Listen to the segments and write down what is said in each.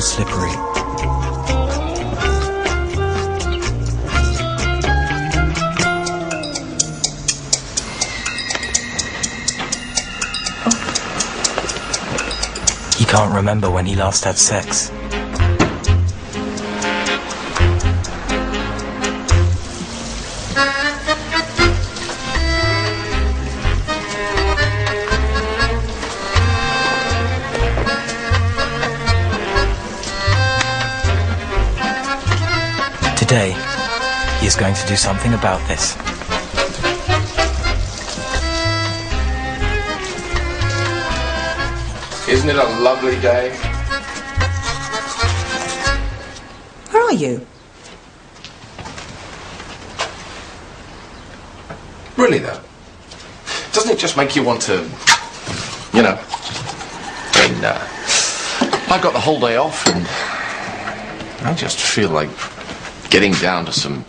little slippery. He can't remember when he last had sex. Today, he is going to do something about this. Isn't it a lovely day? Where are you? Really, though? Doesn't it just make you want to, you know... I got the whole day off and I just feel like getting down to some...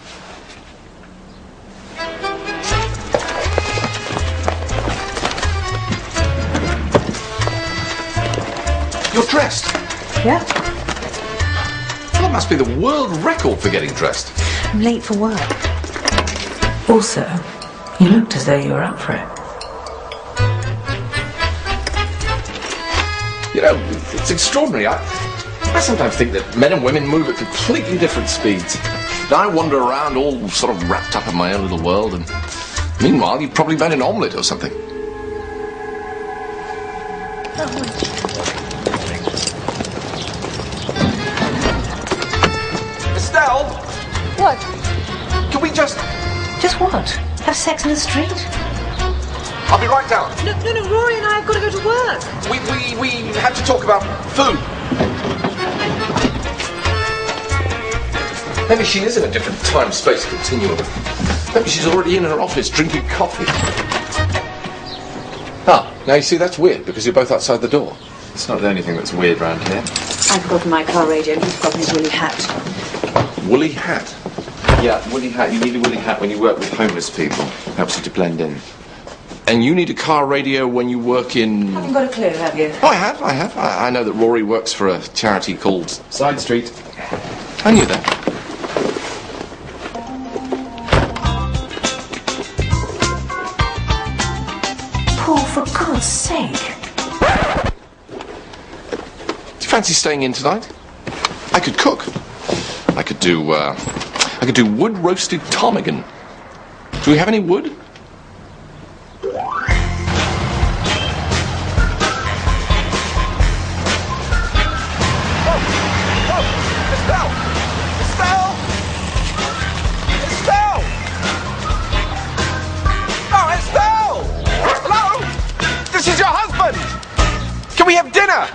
You're dressed? Yeah. Well, that must be the world record for getting dressed. I'm late for work. Also, you looked as though you were up for it. You know, it's extraordinary. I sometimes think that men and women move at completely different speeds. And I wander around all sort of wrapped up in my own little world, and meanwhile you've probably made an omelette or something. Estelle? What? Can we just... Just what? Have sex in the street? I'll be right down. No, Rory and I have got to go to work. We had to talk about food. Maybe she is in a different time-space continuum. Maybe she's already in her office drinking coffee. Ah, now you see, that's weird, because you're both outside the door. It's not the only thing that's weird round here. I've got my car radio and he's got his woolly hat. Woolly hat? Yeah, woolly hat. You need a woolly hat when you work with homeless people. Helps you to blend in. And you need a car radio when you work in... Haven't got a clue, have you? Oh, I have. I know that Rory works for a charity called Side Street. I knew that. Paul, for God's sake. Do you fancy staying in tonight? I could cook. I could do wood roasted ptarmigan. Do we have any wood? Can we have dinner?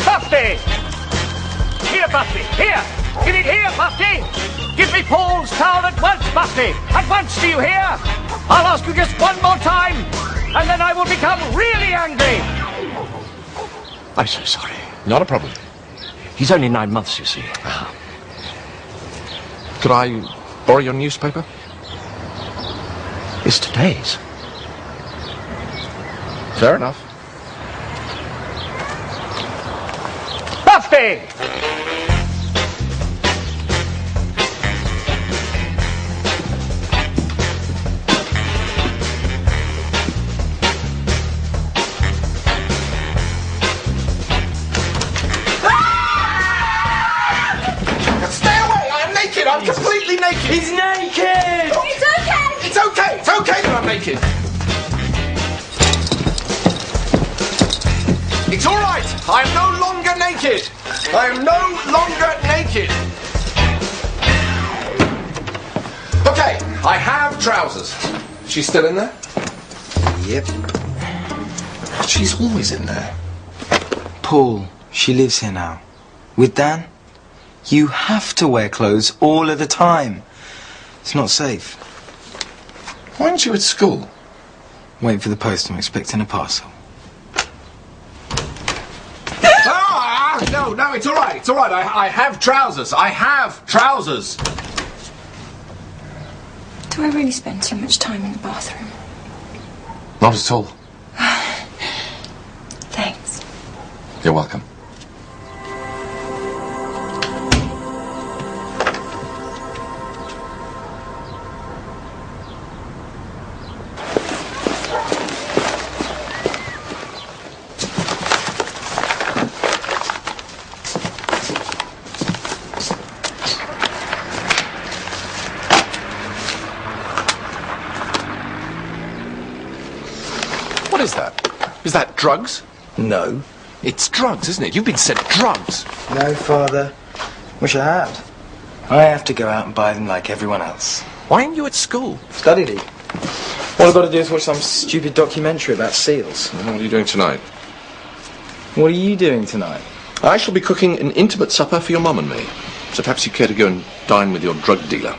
Buffy! Here, Buffy, here! Give it here, Buffy! Give me Paul's towel at once, Buffy! At once, do you hear? I'll ask you just one more time, and then I will become really angry! I'm so sorry. Not a problem. He's only 9 months, you see. Could I borrow your newspaper? It's today's. Fair enough. Buffy! I'm completely naked. He's naked! It's okay! It's okay! It's okay that I'm naked! It's all right! I am no longer naked! I am no longer naked! Okay, I have trousers. She's still in there? Yep. She's always in there. Paul, she lives here now. With Dan? You have to wear clothes all of the time. It's not safe. Why aren't you at school? Wait for the post. I'm expecting a parcel. No, it's all right. It's all right. I have trousers. I have trousers. Do I really spend too much time in the bathroom? Not at all. Thanks. You're welcome. What is that? Is that drugs? No. It's drugs, isn't it? You've been sent drugs. No, Father. Wish I had. I have to go out and buy them like everyone else. Why aren't you at school? Study leave. All I've got to do is watch some stupid documentary about seals. What are you doing tonight? What are you doing tonight? I shall be cooking an intimate supper for your mum and me. So perhaps you care to go and dine with your drug dealer.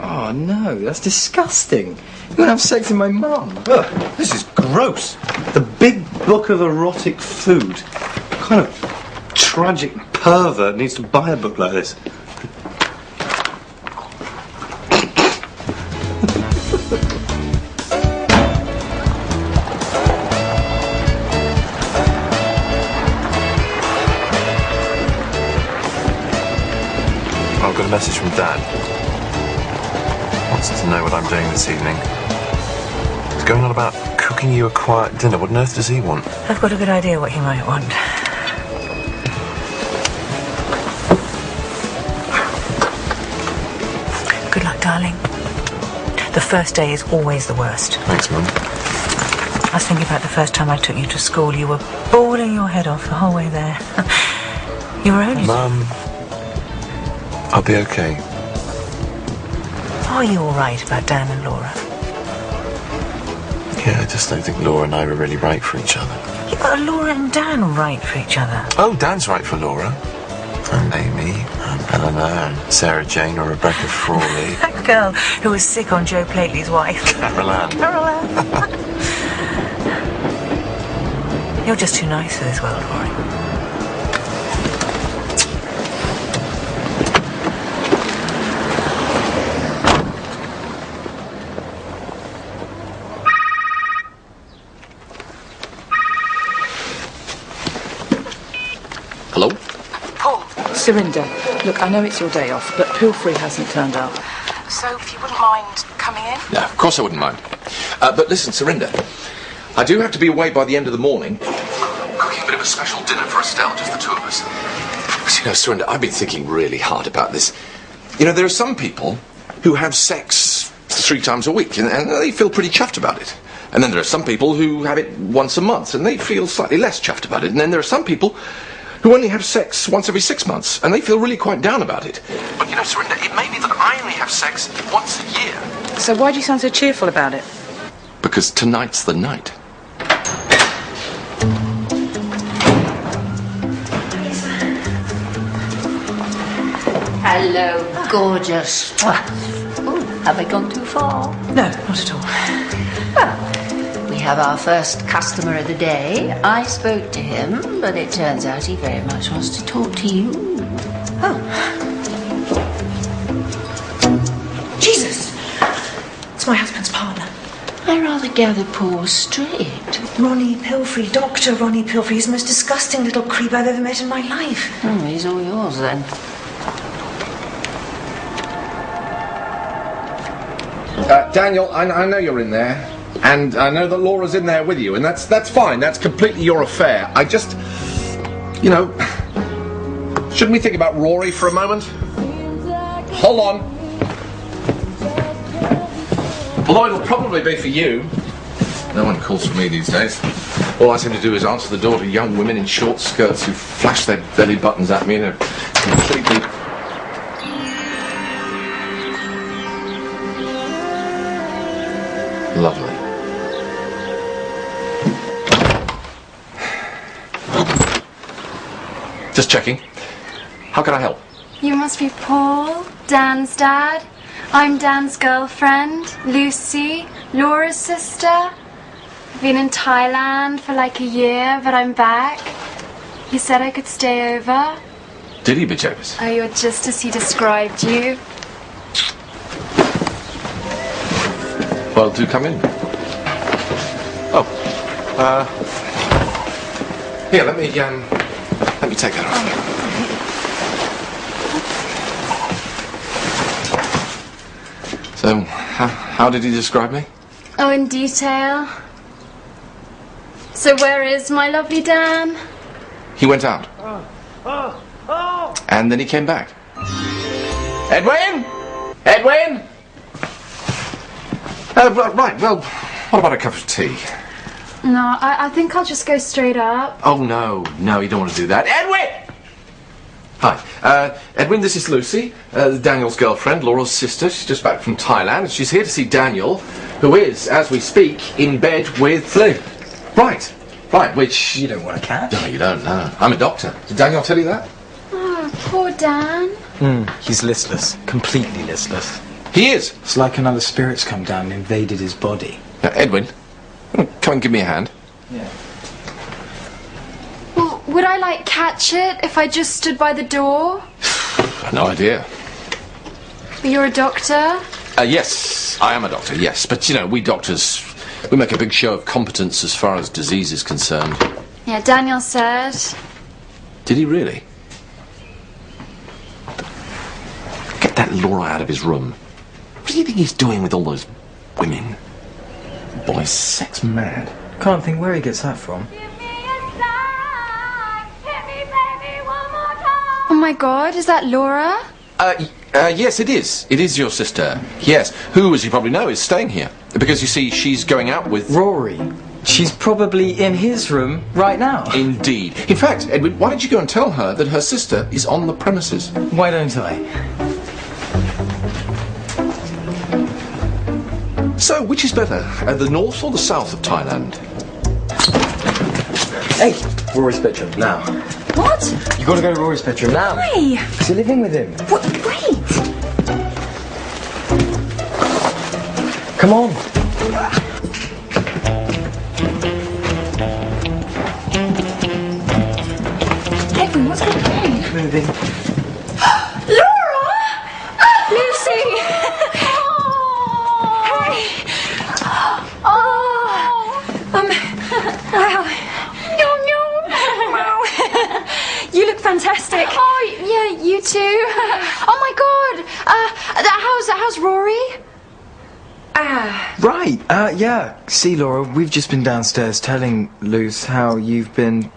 Oh, no, that's disgusting. You want to have sex with my mum? Ugh, this is gross. The big book of erotic food. What kind of tragic pervert needs to buy a book like this? I've got a message from Dad. Wants to know what I'm doing this evening. He's going on about cooking you a quiet dinner. What on earth does he want? I've got a good idea what he might want. Good luck, darling. The first day is always the worst. Thanks, Mum. I was thinking about the first time I took you to school. You were bawling your head off the whole way there. You were only... Mum, I'll be okay. Are you all right about Dan and Laura? Yeah, I just don't think Laura and I were really right for each other. Yeah, but are Laura and Dan right for each other? Oh, Dan's right for Laura. And Amy, and Eleanor, and Sarah Jane, or Rebecca Frawley. That girl who was sick on Joe Plately's wife. Carol Ann. You're just too nice for this world, Rory. Hello? Paul. Surinder, look, I know it's your day off, but Pilfrey hasn't turned up. So, if you wouldn't mind coming in? Yeah, of course I wouldn't mind. But listen, Surinder, I do have to be away by the end of the morning. Cooking a bit of a special dinner for Estelle, just the two of us. Because, you know, Surinder, I've been thinking really hard about this. You know, there are some people who have sex 3 times a week, and they feel pretty chuffed about it. And then there are some people who have it once a month, and they feel slightly less chuffed about it. And then there are some people who only have sex once every 6 months, and they feel really quite down about it. But, you know, Surinder, it may be that I only have sex once a year. So why do you sound so cheerful about it? Because tonight's the night. Hello, gorgeous. Oh, have I gone too far? No, not at all. Well, we have our first customer of the day. I spoke to him, but it turns out he very much wants to talk to you. Oh. Jesus! It's my husband's partner. I rather gather Paul straight. Ronnie Pilfrey, Dr. Ronnie Pilfrey. He's the most disgusting little creep I've ever met in my life. Oh, he's all yours then. Daniel, I know you're in there, and I know that Laura's in there with you, and that's fine. That's completely your affair. I just, you know, shouldn't we think about Rory for a moment? Hold on. Although it'll probably be for you. No one calls for me these days. All I seem to do is answer the door to young women in short skirts who flash their belly buttons at me and are completely... Lovely. Just checking. How can I help? You must be Paul, Dan's dad. I'm Dan's girlfriend, Lucy, Laura's sister. I've been in Thailand for like a year, but I'm back. He said I could stay over. Did he, bitch? Oh, you're just as he described you. Well, do come in. Oh, here, let me take that off. So, how did he describe me? Oh, in detail. So where is my lovely Dan? He went out. And then he came back. Edwin? Edwin? Right, well, what about a cup of tea? No, I think I'll just go straight up. Oh, no, you don't want to do that. Edwin! Hi, Edwin, this is Lucy, Daniel's girlfriend, Laura's sister. She's just back from Thailand. She's here to see Daniel, who is, as we speak, in bed with flu. Right, which... You don't want to catch? No, you don't, no. I'm a doctor. Did Daniel tell you that? Oh, poor Dan. He's listless. Completely listless. He is. It's like another spirit's come down and invaded his body. Now, Edwin, come and give me a hand. Yeah. Well, would I, like, catch it if I just stood by the door? No idea. But you're a doctor? Yes, I am a doctor, yes. But, you know, we doctors, we make a big show of competence as far as disease is concerned. Yeah, Daniel said. Did he really? Get that Laura out of his room. What do you think he's doing with all those women? Boy's sex mad. Can't think where he gets that from. Oh my God, is that Laura? Yes, it is. It is your sister. Yes, who, as you probably know, is staying here. Because, you see, she's going out with... Rory. She's probably in his room right now. Indeed. In fact, Edwin, why don't you go and tell her that her sister is on the premises? Why don't I? So, which is better, the north or the south of Thailand? Hey, Rory's bedroom, now. What? You gotta go to Rory's bedroom now. Why? Because you're living with him. What? Wait. Come on. Edwin, what's going on? Moving. Laura! Lucy! Hey! Wow. Wow. You look fantastic. Oh, yeah, you too. Oh my God. How's Rory? Right, yeah. See, Laura, we've just been downstairs telling Luce how you've been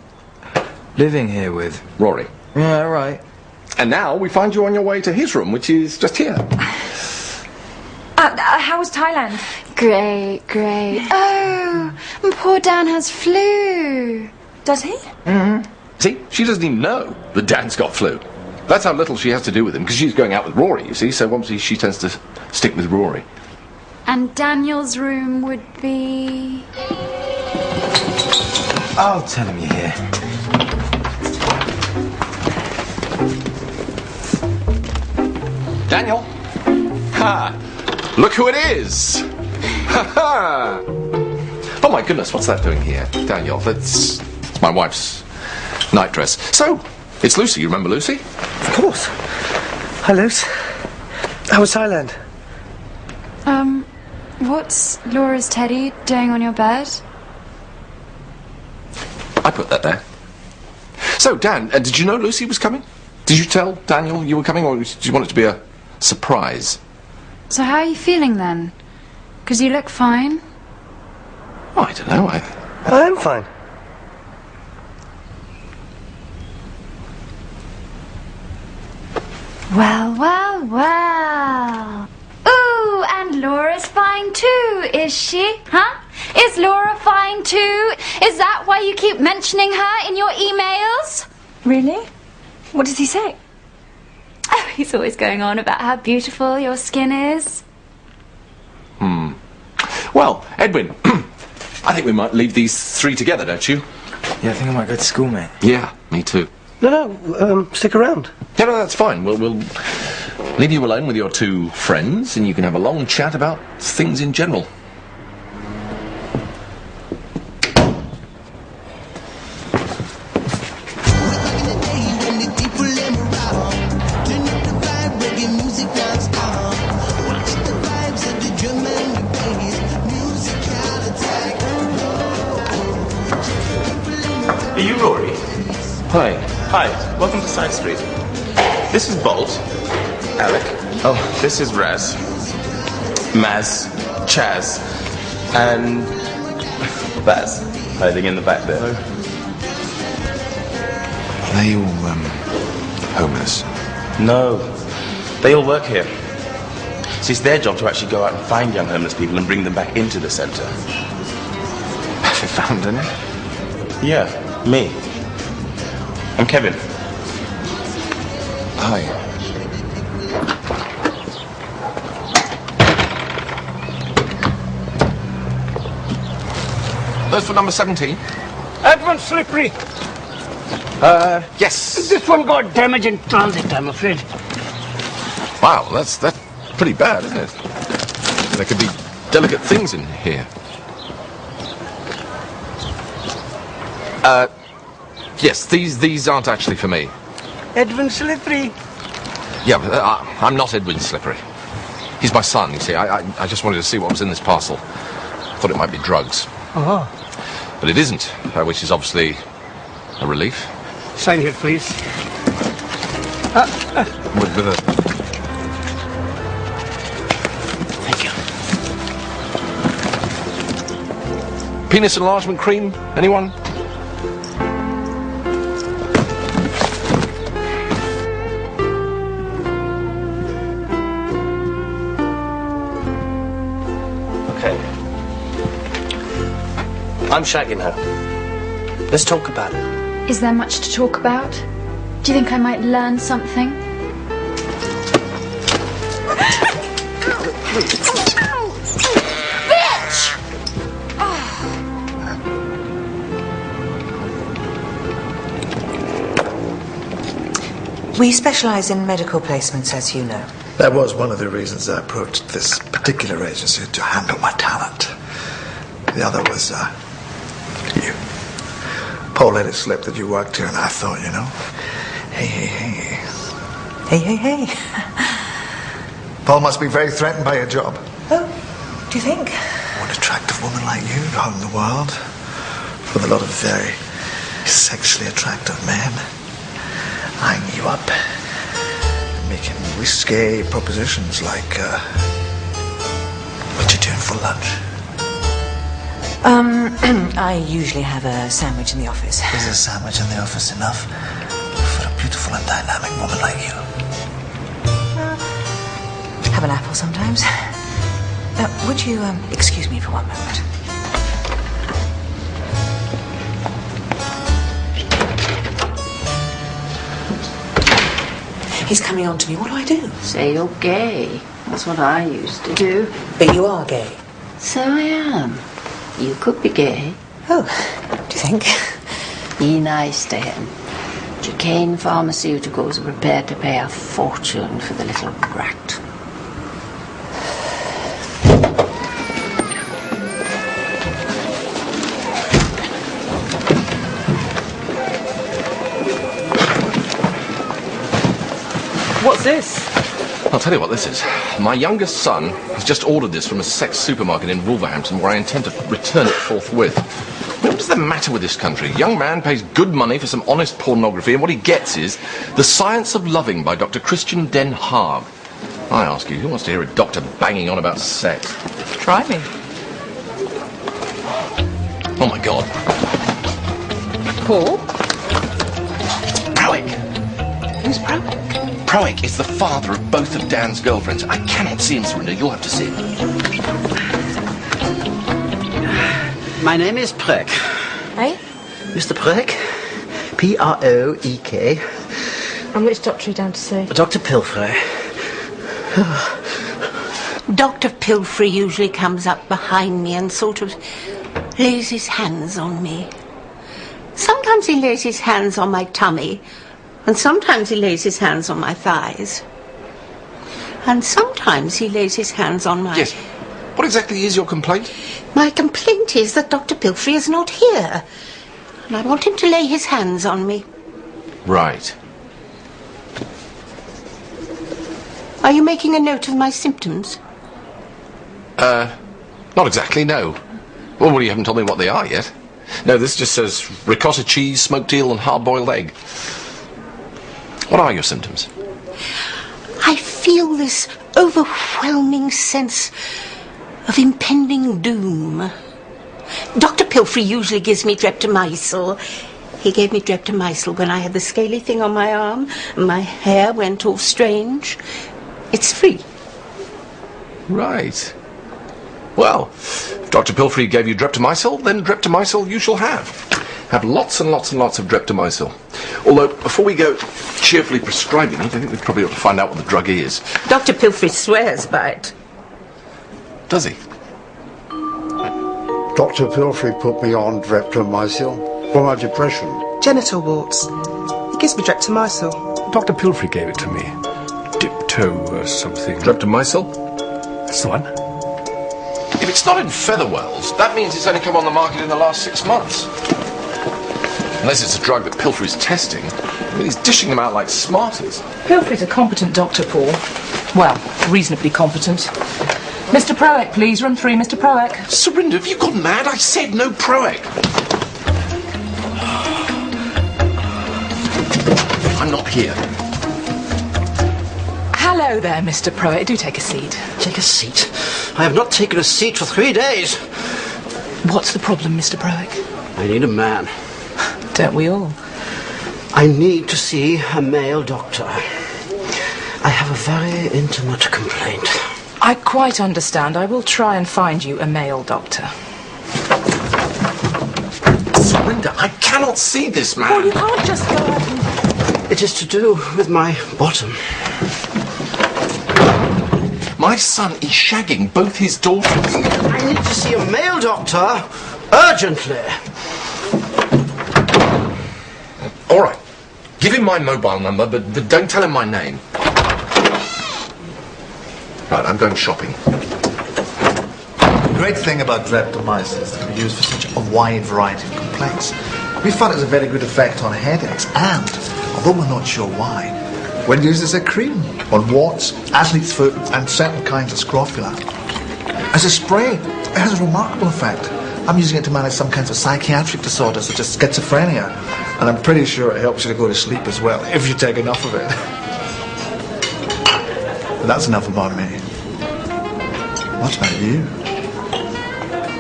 living here with... Rory. Yeah, right. And now we find you on your way to his room, which is just here. How was Thailand? Great. Oh, and poor Dan has flu. Does he? Mm-hmm. See, she doesn't even know that Dan's got flu. That's how little she has to do with him, because she's going out with Rory, you see, so obviously she tends to stick with Rory. And Daniel's room would be... I'll tell him you're here. Daniel? Ha! Look who it is! Ha ha! Oh my goodness, what's that doing here? Daniel, that's my wife's night dress. So, it's Lucy, you remember Lucy? Of course. Hi, Luce. How was Thailand? What's Laura's teddy doing on your bed? I put that there. So, Dan, did you know Lucy was coming? Did you tell Daniel you were coming, or did you want it to be a surprise? So how are you feeling then? Because you look fine. Oh, I don't know. I am fine. Well. Ooh, and Laura's fine too, is she? Huh? Is Laura fine too? Is that why you keep mentioning her in your emails? Really? What does he say? Oh, he's always going on about how beautiful your skin is. Well, Edwin, I think we might leave these three together, don't you? Yeah, I think I might go to school, mate. Yeah, me too. No, stick around. Yeah, no, that's fine. We'll leave you alone with your two friends, and you can have a long chat about things in general. Music non-stop. Watch the vibes of the drum and the bass. Are you Rory? Hi. Hi, welcome to Side Street. This is Bolt, Alec. Oh, this is Raz, Maz, Chaz, and Baz, hiding in the back there. Are they all, homeless? No, they all work here. So it's their job to actually go out and find young homeless people and bring them back into the centre. Have you found any? Yeah, me. I'm Kevin. Hi. Those for number 17? That one's slippery. Yes. This one got damage in transit, I'm afraid. Wow, that's pretty bad, isn't it? There could be delicate things in here. Yes, these aren't actually for me. Edwin Slippery. Yeah, but I'm not Edwin Slippery. He's my son, you see. I just wanted to see what was in this parcel. I thought it might be drugs. Oh. But it isn't, which is obviously a relief. Sign here, please. With a... Thank you. Penis enlargement cream? Anyone? Okay. I'm shagging her. Let's talk about it. Is there much to talk about? Do you think I might learn something? Bitch! We specialise in medical placements, as you know. That was one of the reasons I approached this particular agency, to handle my talent. The other was, you. Paul let it slip that you worked here, and I thought, you know, hey. Hey. Paul must be very threatened by your job. Oh, do you think? One attractive woman like you hung the world with a lot of very sexually attractive men eyeing you up, making risque propositions like, what you doing for lunch? I usually have a sandwich in the office. Is a sandwich in the office enough for a beautiful and dynamic woman like you? Have an apple sometimes. Would you, excuse me for one moment? He's coming on to me. What do I do? Say you're gay. That's what I used to do. But you are gay. So I am. You could be gay. Oh, do you think? Be nice to him. Duquesne Pharmaceuticals are prepared to pay a fortune for the little brat. What's this? I'll tell you what this is. My youngest son has just ordered this from a sex supermarket in Wolverhampton, where I intend to return it forthwith. What is the matter with this country? A young man pays good money for some honest pornography, and what he gets is The Science of Loving by Dr. Christian Den Haag. I ask you, who wants to hear a doctor banging on about sex? Try me. Oh, my God. Paul? Prowick. Who's Prowick? Prowick is the father of both of Dan's girlfriends. I cannot see him, Surinder. You'll have to see him. My name is Preck. Right? Mr. Preck. P-R-O-E-K. And which doctor are you down to see? Dr. Pilfrey. Dr. Pilfrey usually comes up behind me and sort of lays his hands on me. Sometimes he lays his hands on my tummy, and sometimes he lays his hands on my thighs. And sometimes he lays his hands on my... Yes. What exactly is your complaint? My complaint is that Dr. Pilfrey is not here, and I want him to lay his hands on me. Right. Are you making a note of my symptoms? Not exactly, no. Well, you haven't told me what they are yet. No, this just says ricotta cheese, smoked eel and hard-boiled egg. What are your symptoms? I feel this overwhelming sense of impending doom. Dr. Pilfrey usually gives me Streptomycin. He gave me Streptomycin when I had the scaly thing on my arm and my hair went all strange. It's free. Right. Well, if Dr. Pilfrey gave you Streptomycin, then Streptomycin you shall have. Have lots and lots and lots of Streptomycin. Although, before we go cheerfully prescribing it, I think we probably ought to find out what the drug is. Dr. Pilfrey swears by it. Does he? Dr. Pilfrey put me on Streptomycin for my depression. Genital warts. He gives me Streptomycin. Dr. Pilfrey gave it to me. Dipto or something. Streptomycin? That's the one. If it's not in Featherwell's, that means it's only come on the market in the last 6 months. Unless it's a drug that Pilfrey's testing. I mean, he's dishing them out like Smarties. Pilfrey's a competent doctor, Paul. Well, reasonably competent. Mr. Proack, please. Room 3, Mr. Proack. Serinda, have you gone mad? I said no Proack. I'm not here. Hello there, Mr. Proack. Do take a seat. Take a seat? I have not taken a seat for 3 days. What's the problem, Mr. Proack? I need a man. Don't we all? I need to see a male doctor. I have a very intimate complaint. I quite understand. I will try and find you a male doctor. Serinda, I cannot see this man. Paul, you can't just go out and... It is to do with my bottom. My son is shagging both his daughters. I need to see a male doctor urgently. All right. Give him my mobile number, but don't tell him my name. Right, I'm going shopping. The great thing about Streptomycin is that it can be used for such a wide variety of complaints. We found it has a very good effect on headaches and, although we're not sure why, when used as a cream on warts, athlete's foot and certain kinds of scrofula. As a spray, it has a remarkable effect. I'm using it to manage some kinds of psychiatric disorders such as schizophrenia, and I'm pretty sure it helps you to go to sleep as well, if you take enough of it. But that's enough about me. What about you?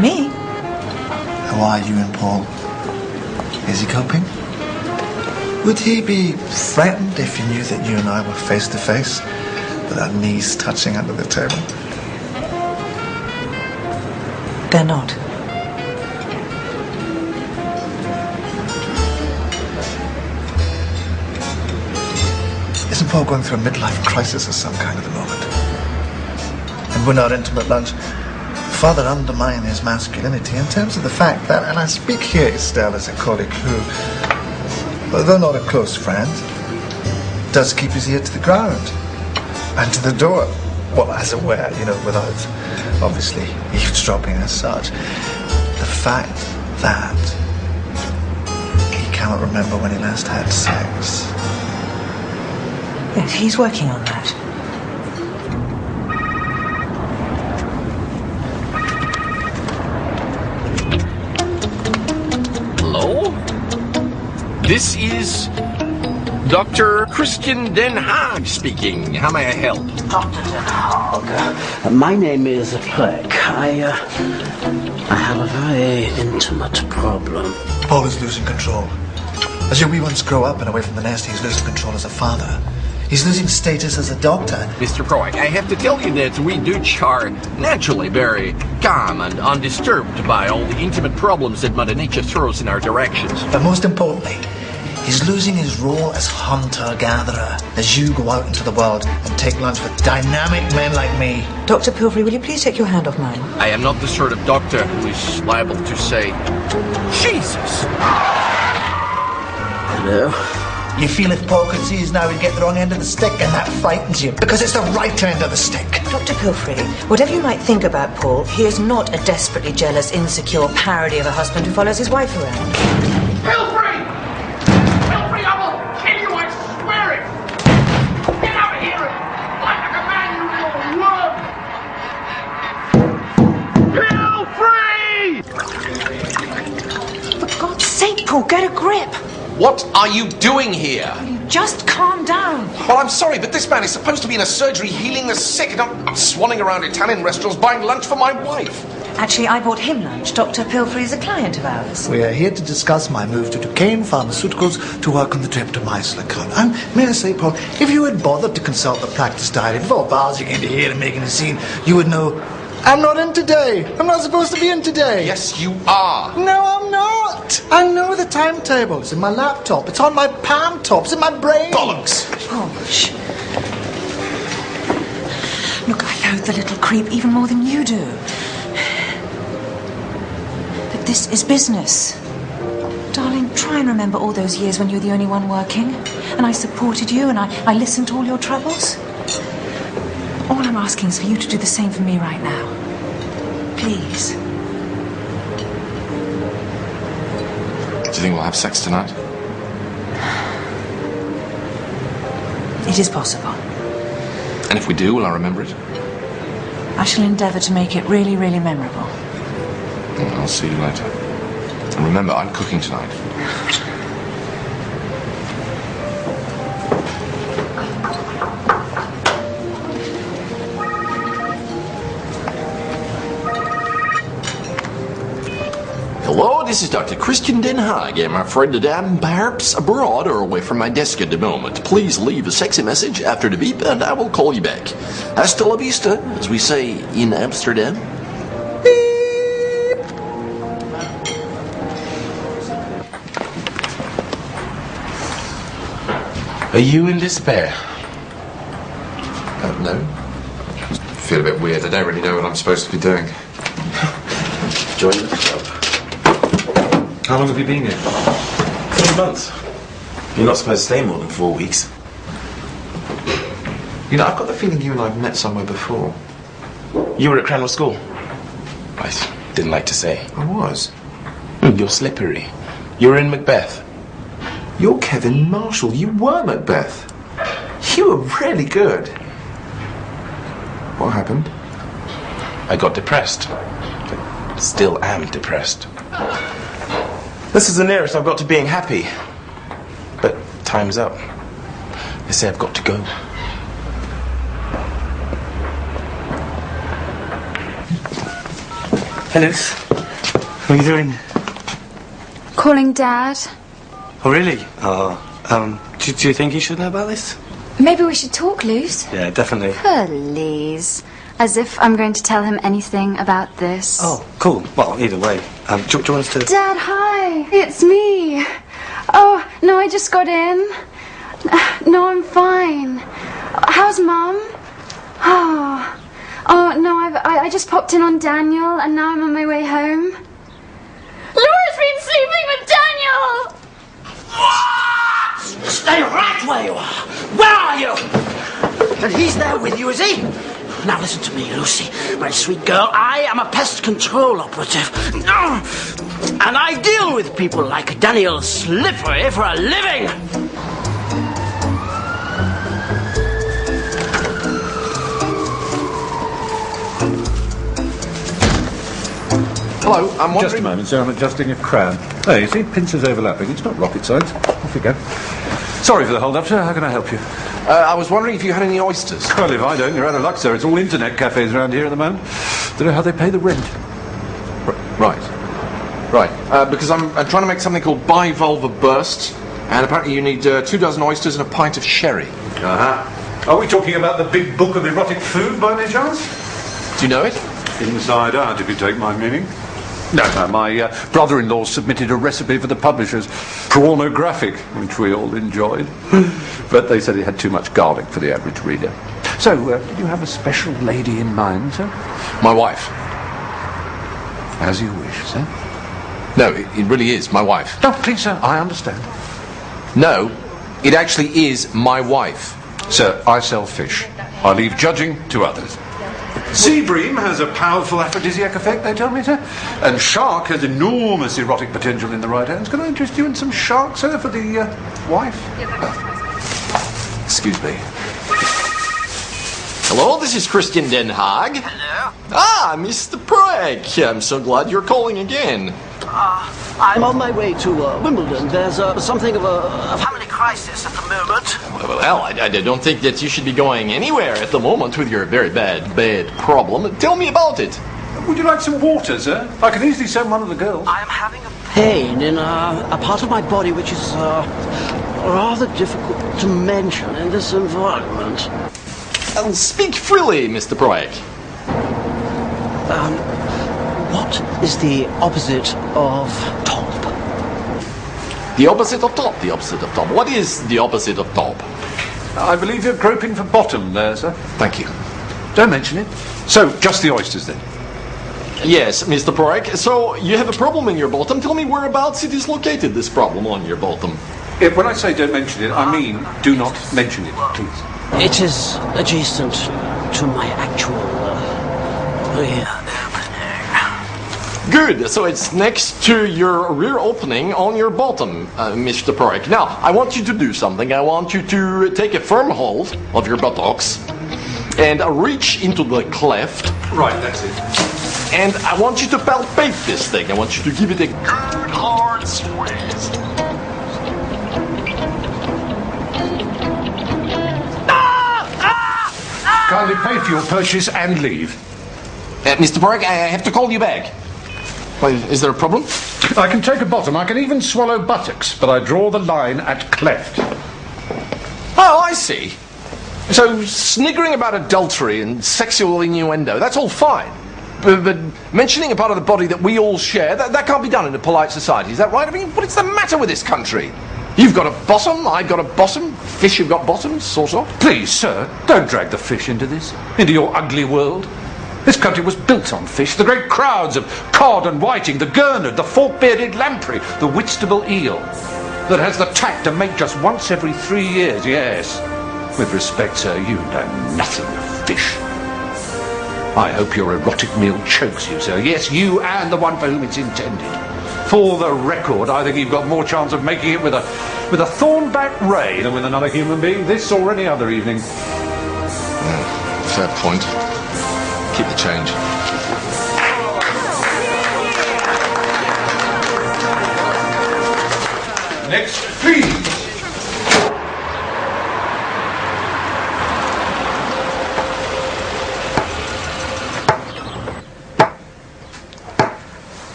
Me? How are you and Paul? Is he coping? Would he be frightened if he knew that you and I were face to face, with our knees touching under the table? They're not. Isn't Paul going through a midlife crisis of some kind at the moment? And when our intimate lunch, further undermine his masculinity in terms of the fact that, and I speak here, Estelle, as a colleague who, although not a close friend, does keep his ear to the ground and to the door. Well, as it were, you know, without obviously eavesdropping as such. The fact that he cannot remember when he last had sex. Yes, he's working on that. Hello? This is Dr. Christian Den Haag speaking. How may I help? Dr. Den Haag, my name is Plek. I have a very intimate problem. Paul is losing control. As your wee ones grow up and away from the nest, he's losing control as a father. He's losing status as a doctor. Mr. Proack, I have to tell you that we Dutch are naturally very calm and undisturbed by all the intimate problems that Mother Nature throws in our directions. But most importantly, he's losing his role as hunter-gatherer as you go out into the world and take lunch with dynamic men like me. Dr. Pilfrey, will you please take your hand off mine? I am not the sort of doctor who is liable to say, Jesus! Hello? You feel if Paul could see us now, he'd get the wrong end of the stick, and that frightens you, because it's the right end of the stick. Dr. Pilfrey, whatever you might think about Paul, he is not a desperately jealous, insecure parody of a husband who follows his wife around. Pilfrey! Pilfrey, I will kill you, I swear it! Get out of here! Fight like a man, you little worm! Pilfrey! Paul, get a grip. What are you doing here? Just calm down. Well, I'm sorry, but this man is supposed to be in a surgery healing the sick, and I'm swanning around Italian restaurants buying lunch for my wife. Actually, I bought him lunch. Dr. Pilfrey is a client of ours. We are here to discuss my move to Duquesne Pharmaceuticals to work on the streptomycin. And may I say, Paul, if you had bothered to consult the practice diary before barging into here and making a scene, you would know I'm not in today. I'm not supposed to be in today. Yes, you are. No, I'm not. I know the timetable. It's in my laptop. It's on my palm top. It's in my brain. Bollocks. Gosh. Look, I loathe the little creep even more than you do. But this is business. Darling, try and remember all those years when you were the only one working. And I supported you and I listened to all your troubles. All I'm asking is for you to do the same for me right now. Please. Do you think we'll have sex tonight? It is possible. And if we do, will I remember it? I shall endeavour to make it really, really memorable. I'll see you later. And remember, I'm cooking tonight. Hello, this is Dr. Christian Den Haag. I'm afraid that I'm perhaps abroad or away from my desk at the moment. Please leave a sexy message after the beep and I will call you back. Hasta la vista, as we say in Amsterdam. Are you in despair? No. I feel a bit weird. I don't really know what I'm supposed to be doing. Join the club. How long have you been here? 3 months. You're not supposed to stay more than 4 weeks. You know, I've got the feeling you and I have met somewhere before. You were at Cranwell School. I didn't like to say. I was. You're slippery. You were in Macbeth. You're Kevin Marshall. You were Macbeth. You were really good. What happened? I got depressed. But still am depressed. This is the nearest I've got to being happy. But time's up. They say I've got to go. Hello. How are you doing? Calling Dad. Oh, really? Do you think he should know about this? Maybe we should talk, Luce. Yeah, definitely. Please. As if I'm going to tell him anything about this. Oh, cool. Well, either way. Do you want us to... Dad, hi. It's me. Oh, no, I just got in. No, I'm fine. How's Mum? Oh, no, I just popped in on Daniel, and now I'm on my way home. Laura's been sleeping with Daniel! What? Stay right where you are. Where are you? And he's there with you, is he? Now listen to me, Lucy, my sweet girl. I am a pest control operative. And I deal with people like Daniel Slippery for a living. Hello, I'm wondering... Just a moment, sir. I'm adjusting a crown. Oh, you see, pincers overlapping. It's not rocket science. Off you go. Sorry for the hold-up, sir. How can I help you? I was wondering if you had any oysters. Well, if I don't, you're out of luck, sir. It's all internet cafes around here at the moment. Don't know how they pay the rent. Right. Because I'm trying to make something called bivalve burst, and apparently you need 2 dozen oysters and a pint of sherry. Uh-huh. Are we talking about the big book of erotic food, by any chance? Do you know it? Inside out, if you take my meaning. No, my brother-in-law submitted a recipe for the publishers, pornographic, which we all enjoyed. But they said it had too much garlic for the average reader. So, did you have a special lady in mind, sir? My wife. As you wish, sir. No, it really is my wife. No, please, sir, I understand. No, it actually is my wife. Sir, I sell fish. I leave judging to others. Sea bream has a powerful aphrodisiac effect, they tell me, sir. And shark has enormous erotic potential in the right hands. Can I interest you in some shark, sir, for the wife? Excuse me. Hello, this is Christian Den Haag. Hello. Ah, Mr. Proeg. I'm so glad you're calling again. I'm on my way to Wimbledon. There's something of a family crisis at the moment. Well, I don't think that you should be going anywhere at the moment with your very bad problem. Tell me about it. Would you like some water, sir? I can easily send one of the girls. I'm having a pain in a part of my body which is rather difficult to mention in this environment. Speak freely, Mr. Proek. What is the opposite of top? The opposite of top, the opposite of top. What is the opposite of top? I believe you're groping for bottom there, sir. Thank you. Don't mention it. So, just the oysters then? Yes, Mr. Proek. So, you have a problem in your bottom. Tell me whereabouts it is located, this problem on your bottom. When I say don't mention it, I mean do not mention it, please. It is adjacent to my actual rear opening. Good. So it's next to your rear opening on your bottom, Mr. Proek. Now, I want you to do something. I want you to take a firm hold of your buttocks and reach into the cleft. Right, that's it. And I want you to palpate this thing. I want you to give it a good hard squeeze. Kindly pay for your purchase and leave. Mr. Proek, I have to call you back. Wait, is there a problem? I can take a bottom, I can even swallow buttocks, but I draw the line at cleft. Oh, I see. So, sniggering about adultery and sexual innuendo, that's all fine. But mentioning a part of the body that we all share, that can't be done in a polite society, is that right? I mean, what is the matter with this country? You've got a bottom, I've got a bottom, fish have got bottoms, sort of. Please, sir, don't drag the fish into this, into your ugly world. This country was built on fish. The great crowds of cod and whiting, the gurnard, the fork-bearded lamprey, the Whitstable eel, that has the tact to mate just once every 3 years, yes. With respect, sir, you know nothing of fish. I hope your erotic meal chokes you, sir. Yes, you and the one for whom it's intended. For the record, I think you've got more chance of making it with a thornback ray than with another human being, this or any other evening. Fair point. Keep the change. Next, please.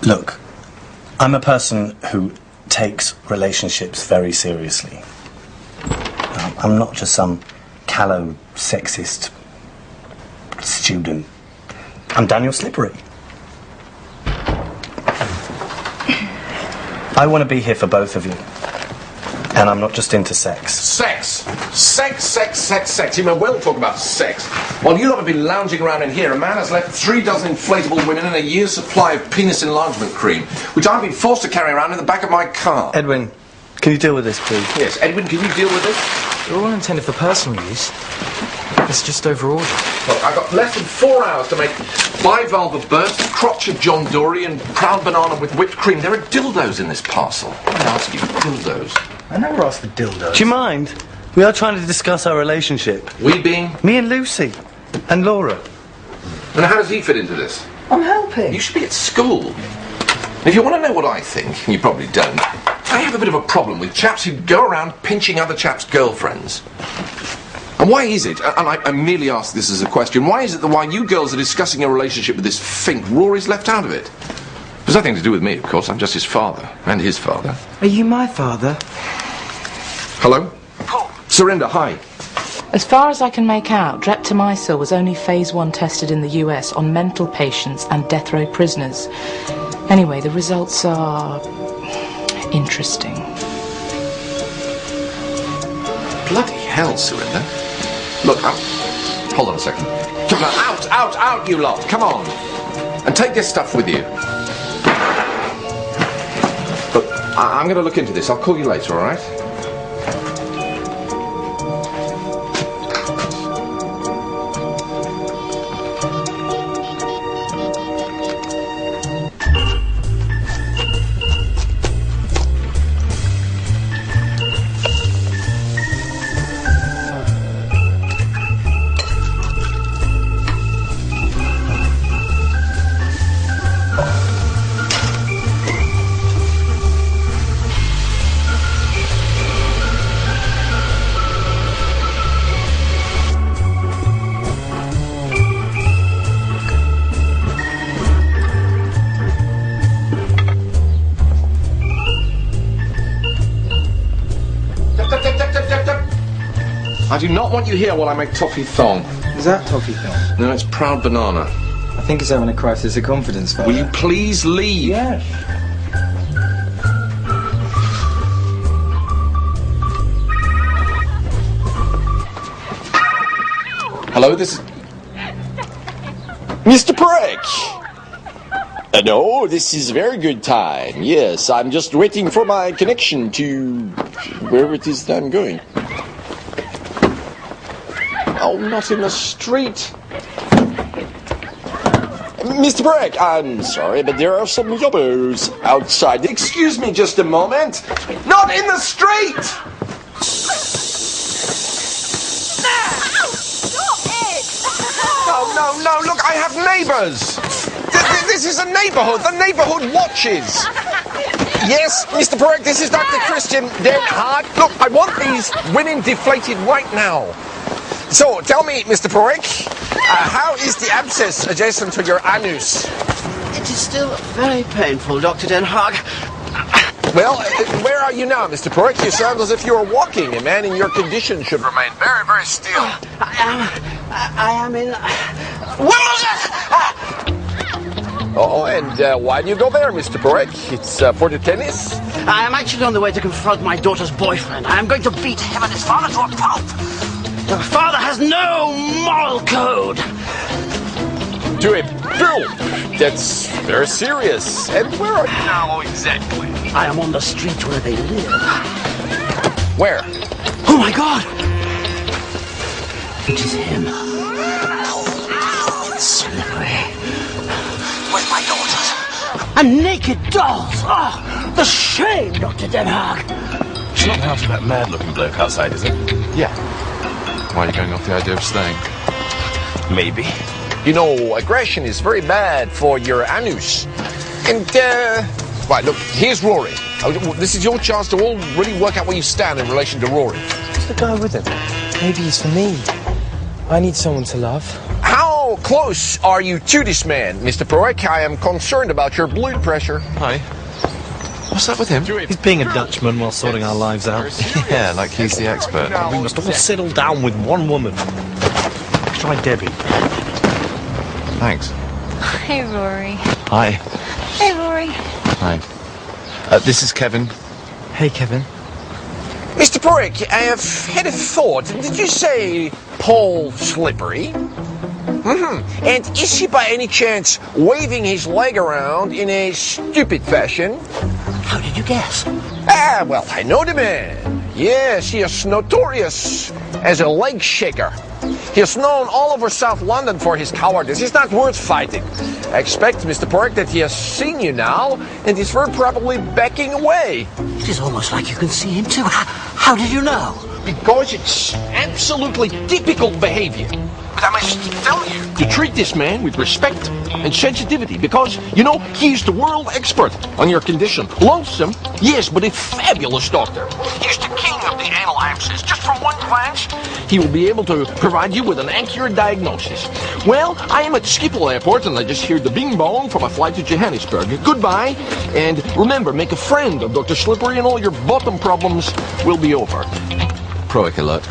Look, I'm a person who takes relationships very seriously. I'm not just some callow, sexist student. I'm Daniel Slippery. I want to be here for both of you. And I'm not just into sex. Sex! Sex, sex, sex, sex. You may well talk about sex. While you lot have been lounging around in here, a man has left 3 dozen inflatable women and a year's supply of penis enlargement cream, which I've been forced to carry around in the back of my car. Edwin, can you deal with this, please? Yes, Edwin, can you deal with this? They're all intended for personal use. It's just over-ordered. Look, I've got less than 4 hours to make bivalve burst, crotch of John Dory, and proud banana with whipped cream. There are dildos in this parcel. I ask you, dildos. I never asked for dildos. Do you mind? We are trying to discuss our relationship. We being? Me and Lucy. And Laura. And how does he fit into this? I'm helping. You should be at school. And if you want to know what I think, and you probably don't, I have a bit of a problem with chaps who go around pinching other chaps' girlfriends. And why is it, and I merely ask this as a question, why is it that while you girls are discussing your relationship with this fink, Rory's left out of it? There's nothing to do with me, of course. I'm just his father, and his father. Are you my father? Hello? Paul. Surinder, hi. As far as I can make out, Streptomycin was only phase 1 tested in the US on mental patients and death row prisoners. Anyway, the results are interesting. Bloody hell, Surinder. Look, hold on a second. Come on, out, you lot. Come on. And take this stuff with you. Look, I'm going to look into this. I'll call you later, all right? I do not want you here while I make toffee thong. Is that toffee thong? No, it's proud banana. I think it's having a crisis of confidence, Father. Will you please leave? Yes. Hello, this is... Mr. Prick! No, this is a very good time. Yes, I'm just waiting for my connection to wherever it is that I'm going. Oh, not in the street. Mr. Prick, I'm sorry, but there are some yobbos outside. Excuse me just a moment. Not in the street! No, look, I have neighbours. This is a neighbourhood. The neighbourhood watches. Yes, Mr. Prick, this is Dr. Christian Denhart. Look, I want these women deflated right now. So, tell me, Mr. Prick, how is the abscess adjacent to your anus? It is still very painful, Dr. Den Haag. Well, where are you now, Mr. Prick? You sound as if you were walking. A man in your condition should remain very, very still. I am in... Oh, and why do you go there, Mr. Prick? It's for the tennis? I am actually on the way to confront my daughter's boyfriend. I am going to beat him and his father to a pulp. The father has no moral code. To a pulp? That's very serious. And where are you now exactly? I am on the street where they live. Where? Oh, my God! It is him. Slippery. With my daughters. And naked dolls. Oh, the shame, Dr. Den Haag. It's not the house of that mad-looking bloke outside, is it? Yeah. Why are you going off the idea of staying? Maybe. You know, aggression is very bad for your anus. And, right, look, here's Rory. This is your chance to all really work out where you stand in relation to Rory. What's the guy with him? Maybe he's for me. I need someone to love. How close are you to this man, Mr. Prick? I am concerned about your blood pressure. Hi. What's up with him? He's being a Dutchman while sorting our lives out. Yeah, like he's the expert. We must all settle down with one woman. Try Debbie. Thanks. Hey, Rory. Hi. Hey, Rory. Hi. This is Kevin. Hey, Kevin. Mr. Prick, I have had a thought. Did you say Paul Slippery? Mm-hmm. And is he by any chance waving his leg around in a stupid fashion? How did you guess? Well, I know the man. Yes, he is notorious as a leg shaker. He is known all over South London for his cowardice. He's not worth fighting. I expect, Mr. Prick, that he has seen you now and is very probably backing away. It is almost like you can see him too. How did you know? Because it's absolutely typical behavior. But I must tell you to treat this man with respect and sensitivity because, you know, he's the world expert on your condition. Lonesome, yes, but a fabulous doctor. He's the king of the anal abscess. Just from one glance, he will be able to provide you with an accurate diagnosis. Well, I am at Schiphol Airport and I just heard the bing bong for my flight to Johannesburg. Goodbye, and remember, make a friend of Dr. Slippery and all your bottom problems will be over. Proic alert.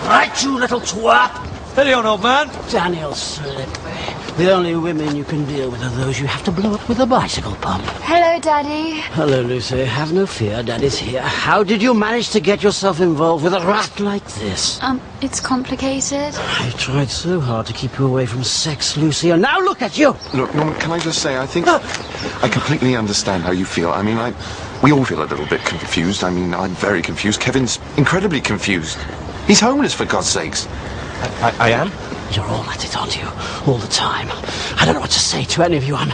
Right, you little twat. Steady on, old man. Daniel Slippery. The only women you can deal with are those you have to blow up with a bicycle pump. Hello, Daddy. Hello, Lucy. Have no fear. Daddy's here. How did you manage to get yourself involved with a rat like this? It's complicated. I tried so hard to keep you away from sex, Lucy, and now look at you! Look, Norman, can I just say, I think I completely understand how you feel. I mean, we all feel a little bit confused. I mean, I'm very confused. Kevin's incredibly confused. He's homeless, for God's sakes. I am? You're all at it, aren't you? All the time. I don't know what to say to any of you. I'm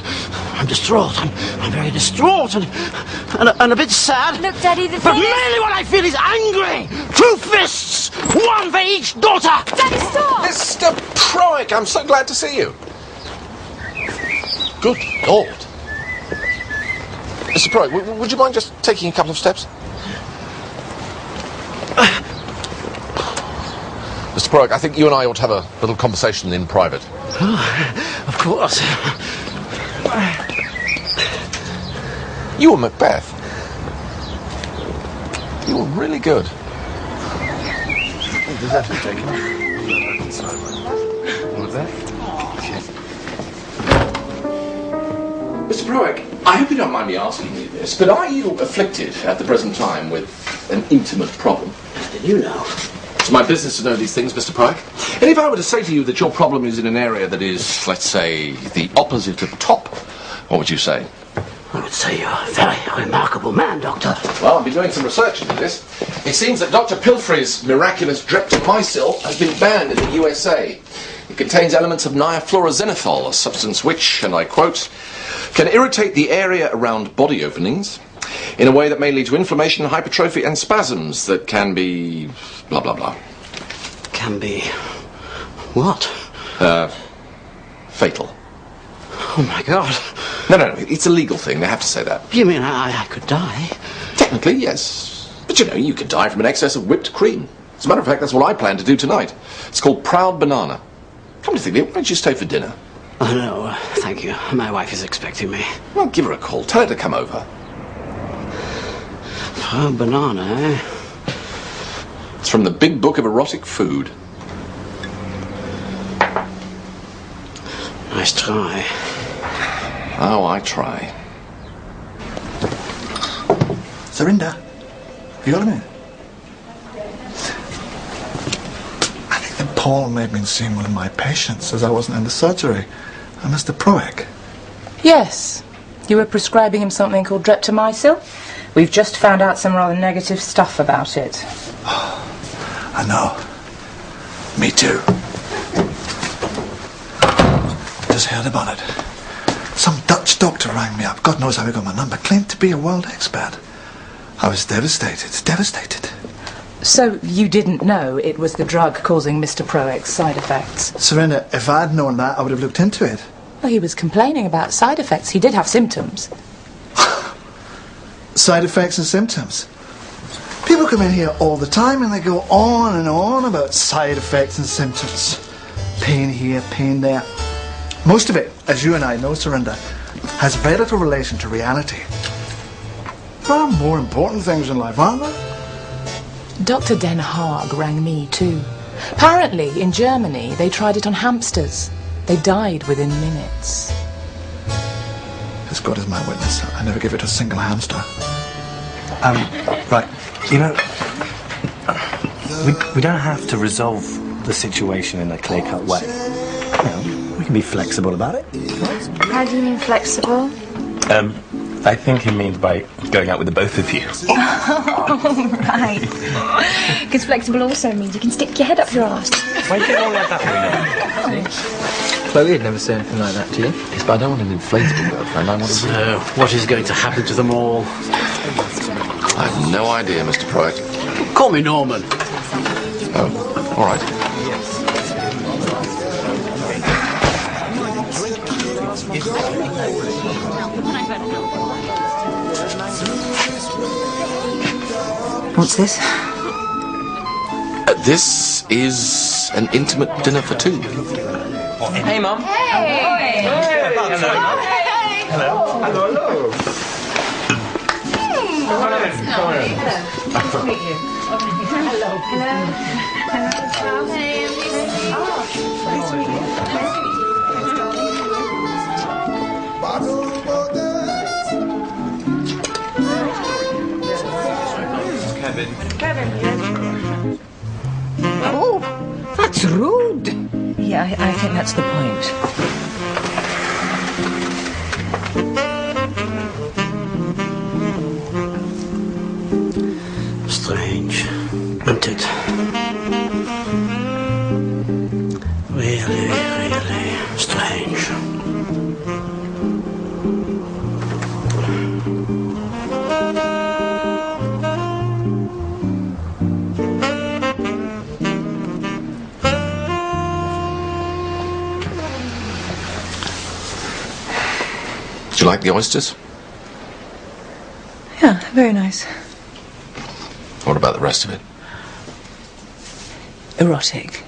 distraught. I'm very distraught and a bit sad. Look, Daddy, the But thing mainly what I feel is angry! 2 fists! 1 for each daughter! Daddy, stop! Mr. Proic, I'm so glad to see you. Good Lord. Mr. Proic, would you mind just taking a couple of steps? Mr. Proic, I think you and I ought to have a little conversation in private. Of course. You were Macbeth. You were really good. Does that have to be taken? All of that? Mr. Prowick, I hope you don't mind me asking you this, but are you afflicted at the present time with an intimate problem? Did you know? It's my business to know these things, Mr. Prowick. And if I were to say to you that your problem is in an area that is, let's say, the opposite of top, what would you say? I would say you're a very remarkable man, Doctor. Well, I've been doing some research into this. It seems that Dr. Pilfrey's miraculous Dreptomycil has been banned in the USA. It contains elements of niafluoroxenethol, a substance which, and I quote, can irritate the area around body openings in a way that may lead to inflammation, hypertrophy and spasms that can be blah blah blah. Can be what? Fatal. Oh my God. No, it's a legal thing, they have to say that. You mean I could die? Technically, yes. But you know, you could die from an excess of whipped cream. As a matter of fact, that's what I plan to do tonight. It's called Proud Banana. Come to think of it, why don't you stay for dinner? Oh, no, thank you. My wife is expecting me. Well, give her a call. Tell her to come over. Proud Banana, eh? It's from the Big Book of Erotic Food. Nice try. Oh, I try. Serinda, have you got a minute? I think that Paul may have been seeing one of my patients as I wasn't in the surgery. Mr. Prowick. Yes. You were prescribing him something called Dreptomycil? We've just found out some rather negative stuff about it. I know. Me too. Just heard about it. Some Dutch doctor rang me up. God knows how he got my number. Claimed to be a world expert. I was devastated. So you didn't know it was the drug causing Mr. Prowick's side effects? Serena, if I'd known that, I would have looked into it. Well, he was complaining about side effects. He did have symptoms. Side effects and symptoms. People come in here all the time and they go on and on about side effects and symptoms. Pain here, pain there. Most of it, as you and I know, Serinda, has very little relation to reality. There are more important things in life, aren't there? Dr. Den Haag rang me too. Apparently, in Germany, they tried it on hamsters. They died within minutes. As God is my witness, I never give it a single hamster. Right, you know, we don't have to resolve the situation in a clear-cut way. You know, we can be flexible about it. How do you mean flexible? I think he means by going out with the both of you. Oh, right. Because flexible also means you can stick your head up your arse. Why do you get all like that, Rena? Chloe would never say anything like that to you. Yes, but I don't want an inflatable girlfriend. I want a... So, what is going to happen to them all? I have no idea, Mr. Prowick. Call me Norman. Oh, all right. What's this? This is an intimate dinner for two. Hey, Mum. Hey! Hello. Oh, that's rude. Yeah, I think that's the point. Strange, isn't it? Really, really strange. Do you like the oysters? Yeah, very nice. What about the rest of it? Erotic.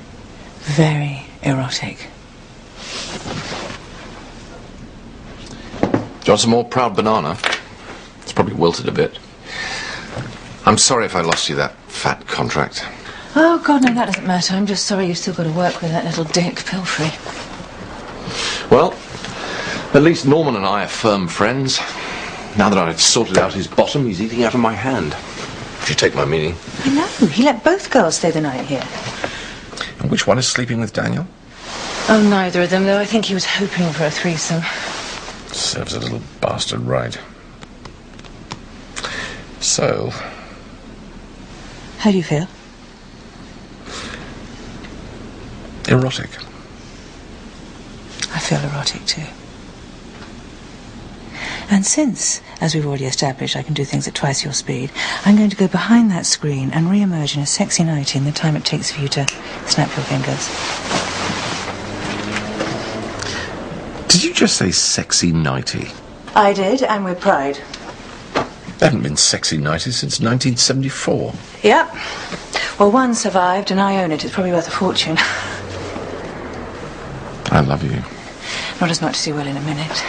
Very erotic. Do you want some more Proud Banana? It's probably wilted a bit. I'm sorry if I lost you that fat contract. Oh, God, no, that doesn't matter. I'm just sorry you've still got to work with that little dick, Pilfrey. Well, at least Norman and I are firm friends. Now that I've sorted out his bottom, he's eating out of my hand. If you take my meaning. I know. He let both girls stay the night here. And which one is sleeping with Daniel? Oh, neither of them, though. I think he was hoping for a threesome. Serves a little bastard right. So... How do you feel? Erotic. I feel erotic, too. And since, as we've already established, I can do things at twice your speed, I'm going to go behind that screen and re-emerge in a sexy nightie in the time it takes for you to snap your fingers. Did you just say sexy nightie? I did, and with pride. There haven't been sexy nighties since 1974. Yep. Well, one survived, and I own it. It's probably worth a fortune. I love you. Not as much as you will in a minute.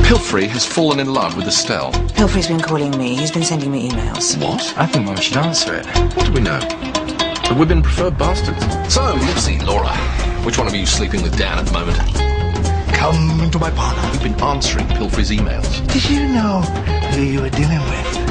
Pilfrey has fallen in love with Estelle. Pilfrey's been calling me. He's been sending me emails. What? I think Mum should answer it. What do we know? The women prefer bastards. So, Lucy, Laura, which one of you is sleeping with Dan at the moment? Come into my parlour. We've been answering Pilfrey's emails. Did you know who you were dealing with?